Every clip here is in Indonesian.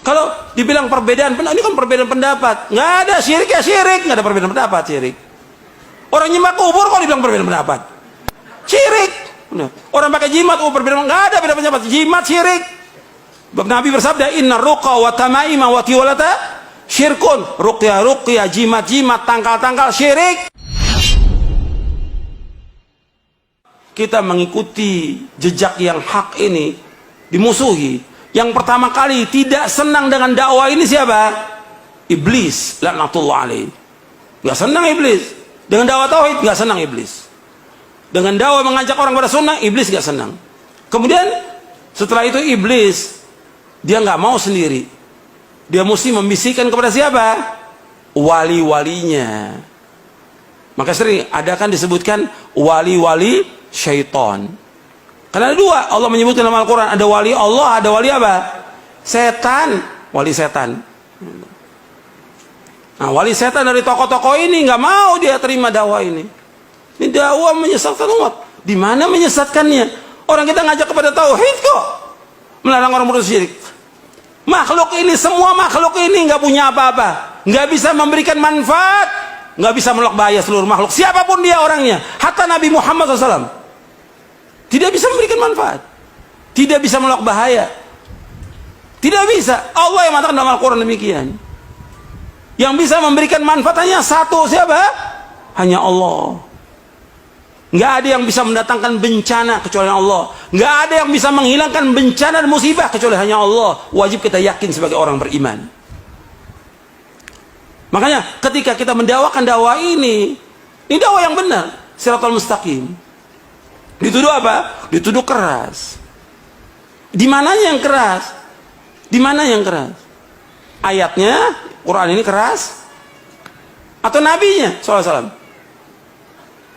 Kalau dibilang perbedaan, ini kan perbedaan pendapat. Nggak ada syirik ya syirik, nggak ada perbedaan pendapat syirik. Orang nyimak kubur kok dibilang perbedaan pendapat? Syirik. Orang pakai jimat, perbedaan, nggak ada beda pendapat. Jimat syirik. Nabi bersabda, Inna ruqa wa tamaima wa tiwalata syirkun. Ruqya, jimat, tangkal syirik. Kita mengikuti jejak yang hak ini dimusuhi. Yang pertama kali tidak senang dengan dakwah ini siapa? Iblis, laknatullah alaih. Gak senang iblis. Dengan dakwah tauhid gak senang iblis. Dengan dakwah mengajak orang pada sunnah, iblis gak senang. Kemudian setelah itu iblis, dia gak mau sendiri. Dia mesti membisikkan kepada siapa? Wali-walinya. Maka sering ada kan disebutkan wali-wali syaitan. Karena ada dua, Allah menyebutkan dalam Al-Quran, ada wali Allah, ada wali apa? Setan, wali setan. Nah, wali setan dari tokoh-tokoh ini nggak mau dia terima dakwah ini. Ini dakwah menyesatkan umat. Di mana menyesatkannya? Orang kita ngajak kepada tauhid kok, melarang orang berbuat syirik. Makhluk ini, semua makhluk ini nggak punya apa-apa, nggak bisa memberikan manfaat, nggak bisa menolak bahaya seluruh makhluk. Siapapun dia orangnya, hatta Nabi Muhammad SAW. Tidak bisa memberikan manfaat, tidak bisa menolak bahaya, tidak bisa. Allah yang mengatakan dalam Al-Quran demikian. Yang bisa memberikan manfaat hanya satu, siapa? Hanya Allah. Nggak ada yang bisa mendatangkan bencana kecuali Allah. Nggak ada yang bisa menghilangkan bencana dan musibah kecuali hanya Allah. Wajib kita yakin sebagai orang beriman. Makanya ketika kita mendakwakan dakwah ini dakwah yang benar, Shiratal Mustaqim. Dituduh apa? Dituduh keras. Di mananya yang keras? Di mana yang keras? Ayatnya, Quran ini keras? Atau nabinya SAW?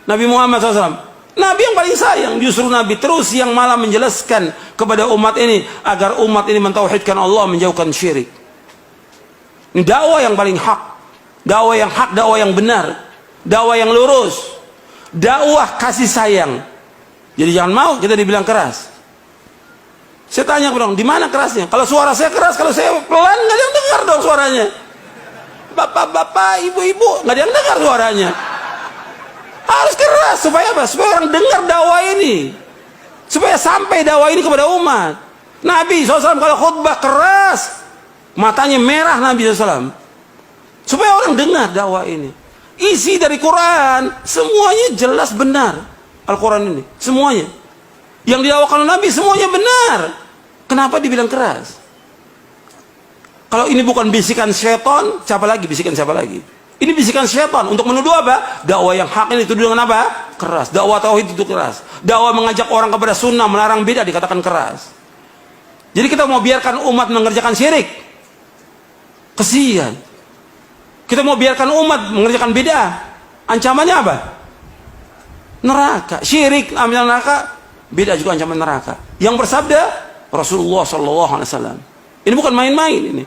Nabi Muhammad SAW. Nabi yang paling sayang, justru Nabi terus yang malah menjelaskan kepada umat ini agar umat ini mentauhidkan Allah, menjauhkan syirik. Ini dakwah yang paling hak. Dakwah yang hak, dakwah yang benar, dakwah yang lurus, dakwah kasih sayang. Jadi jangan mau kita dibilang keras. Saya tanya dong, di mana kerasnya? Kalau suara saya keras, kalau saya pelan, nggak ada yang dengar dong suaranya. Bapak-bapak, ibu-ibu, nggak ada yang dengar suaranya. Harus keras supaya apa? Supaya orang dengar dakwah ini, supaya sampai dakwah ini kepada umat. Nabi SAW kalau khutbah keras, matanya merah Nabi SAW, supaya orang dengar dakwah ini. Isi dari Quran semuanya jelas benar. Al-Quran ini semuanya yang didakwakan oleh Nabi semuanya benar. Kenapa dibilang keras? Kalau ini bukan bisikan syaitan, siapa lagi bisikan siapa lagi? Ini bisikan syaitan untuk menuduh apa? Dakwah yang hak ini dituduh dengan apa? Keras. Dakwah tauhid itu keras. Dakwah mengajak orang kepada sunnah, melarang bid'ah dikatakan keras. Jadi kita mau biarkan umat mengerjakan syirik? Kesian. Kita mau biarkan umat mengerjakan bid'ah? Ancamannya apa? Neraka. Syirik ambil neraka, bid'ah juga ancaman neraka. Yang bersabda Rasulullah SAW. Ini bukan main-main ini.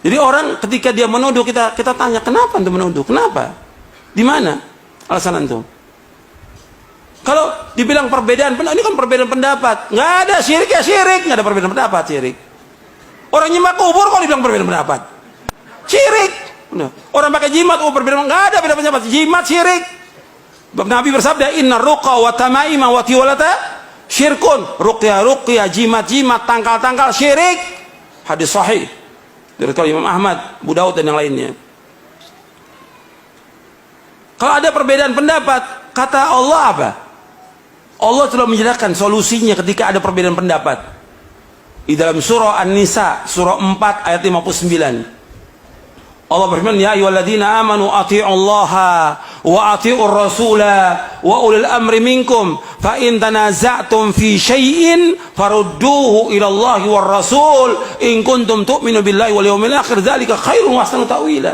Jadi orang ketika dia menuduh, kita tanya, kenapa antum menuduh? Kenapa? Di mana alasan antum? Kalau dibilang perbedaan, ini kan perbedaan pendapat. Nggak ada syirik ya syirik, nggak ada perbedaan pendapat syirik. Orang nyimak kubur kok dibilang perbedaan pendapat? Syirik. Orang pakai jimat, perbedaan, nggak ada beda pendapat. Jimat syirik. Nabi bersabda, Inna ruqa wa tamaima wa tiwalata syirkun. Ruqya, jimat, tangkal syirik. Hadis sahih dari Imam Ahmad, Abu Daud dan yang lainnya. Kalau ada perbedaan pendapat, kata Allah apa? Allah telah menjelaskan solusinya ketika ada perbedaan pendapat. Di dalam surah An-Nisa, surah 4 ayat 59. Allah berfirman, ya ayyuhalladzina amanu athi'ullaha wa athi'ur rasula wa ulil amri minkum fa in tanaza'tum fi syai'in farudduhu ila Allahi war rasul in kuntum tu'minu billahi wal yawmil akhir dzalika khairun wa ahsanu ta'wila.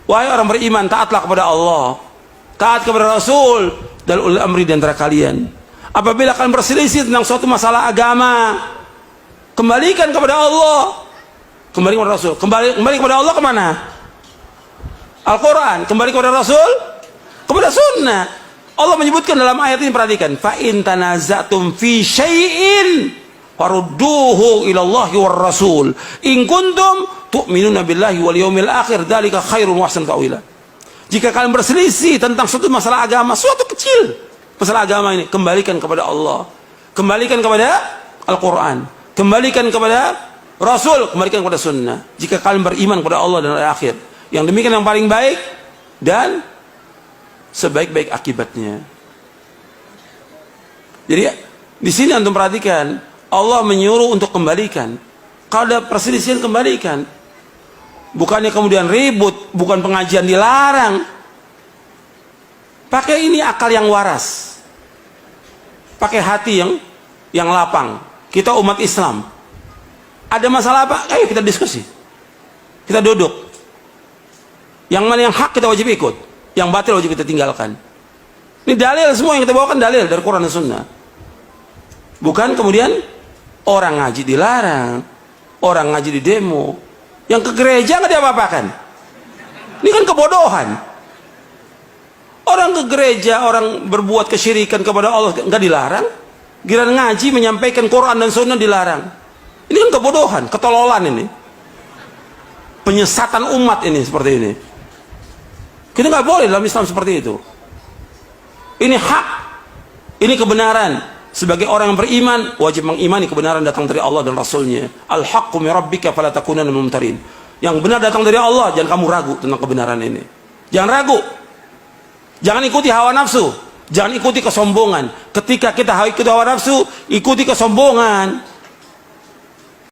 Wahai orang beriman, taatlah kepada Allah, taat kepada Rasul dan ulil amri di antara kalian. Apabila kalian berselisih tentang suatu masalah agama, kembalikan kepada Allah, kembali kepada Rasul. Kembali kepada Allah kemana? Al-Quran. Kembali kepada Rasul, kepada Sunnah. Allah menyebutkan dalam ayat ini, perhatikan, fa in tanaza'tum fi syai'in farudduhu ilallahi war rasul in kuntum tu'minuna billahi wal yawmil akhir dzalika khairun wa ahsanu ta'wila. Jika kalian berselisih tentang suatu masalah agama, suatu kecil masalah agama ini, kembalikan kepada Allah, kembalikan kepada Al-Quran, kembalikan kepada Rasul, kembalikan kepada sunnah. Jika kalian beriman kepada Allah dan hari akhir, yang demikian yang paling baik dan sebaik-baik akibatnya. Jadi di sini antum perhatikan, Allah menyuruh untuk kembalikan. Kalau ada perselisihan, kembalikan. Bukannya kemudian ribut, bukan pengajian dilarang. Pakai ini akal yang waras, pakai hati yang lapang. Kita umat Islam, ada masalah apa? Ayo kita diskusi, kita duduk. Yang mana yang hak kita wajib ikut, yang batil wajib kita tinggalkan. Ini dalil, semua yang kita bawakan dalil dari Quran dan Sunnah. Bukan kemudian orang ngaji dilarang, orang ngaji di demo, yang ke gereja nggak diapa-apakan. Ini kan kebodohan. Orang ke gereja, orang berbuat kesyirikan kepada Allah nggak dilarang. Giliran ngaji menyampaikan Quran dan Sunnah dilarang. Ini kan kebodohan, ketololan ini, penyesatan umat ini seperti ini. Kita nggak boleh dalam Islam seperti itu. Ini hak, ini kebenaran. Sebagai orang yang beriman, wajib mengimani kebenaran datang dari Allah dan Rasulnya. Al-haqqu min rabbika fala takunanna minal mumtarin. Yang benar datang dari Allah, jangan kamu ragu tentang kebenaran ini. Jangan ragu. Jangan ikuti hawa nafsu. Jangan ikuti kesombongan. Ketika kita ikuti hawa nafsu, ikuti kesombongan,